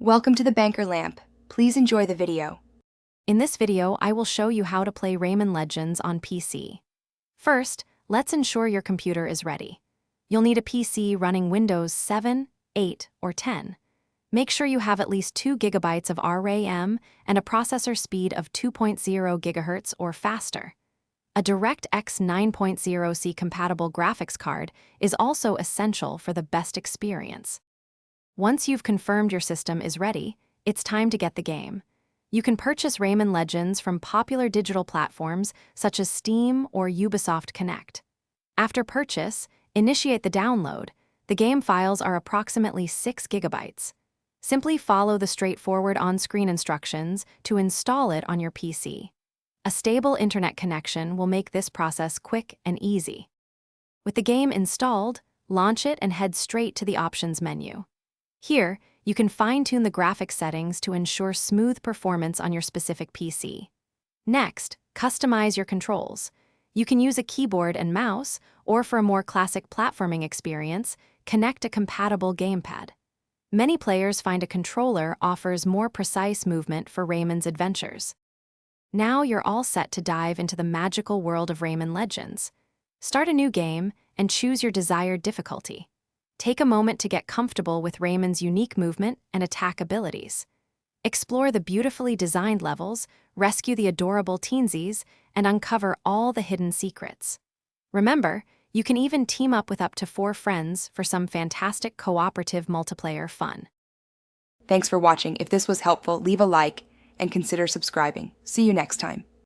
Welcome to the Banker Lamp. Please enjoy the video. In this video, I will show you how to play Rayman Legends on PC. First, let's ensure your computer is ready. You'll need a PC running Windows 7, 8, or 10. Make sure you have at least 2 GB of RAM and a processor speed of 2.0 GHz or faster. A DirectX 9.0C compatible graphics card is also essential for the best experience. Once you've confirmed your system is ready, it's time to get the game. You can purchase Rayman Legends from popular digital platforms such as Steam or Ubisoft Connect. After purchase, initiate the download. The game files are approximately 6 GB. Simply follow the straightforward on-screen instructions to install it on your PC. A stable internet connection will make this process quick and easy. With the game installed, launch it and head straight to the options menu. Here, you can fine-tune the graphics settings to ensure smooth performance on your specific PC. Next, customize your controls. You can use a keyboard and mouse, or for a more classic platforming experience, connect a compatible gamepad. Many players find a controller offers more precise movement for Rayman's adventures. Now you're all set to dive into the magical world of Rayman Legends. Start a new game and choose your desired difficulty. Take a moment to get comfortable with Rayman's unique movement and attack abilities. Explore the beautifully designed levels, rescue the adorable teensies, and uncover all the hidden secrets. Remember, you can even team up with up to 4 friends for some fantastic cooperative multiplayer fun. Thanks for watching. If this was helpful, leave a like and consider subscribing. See you next time.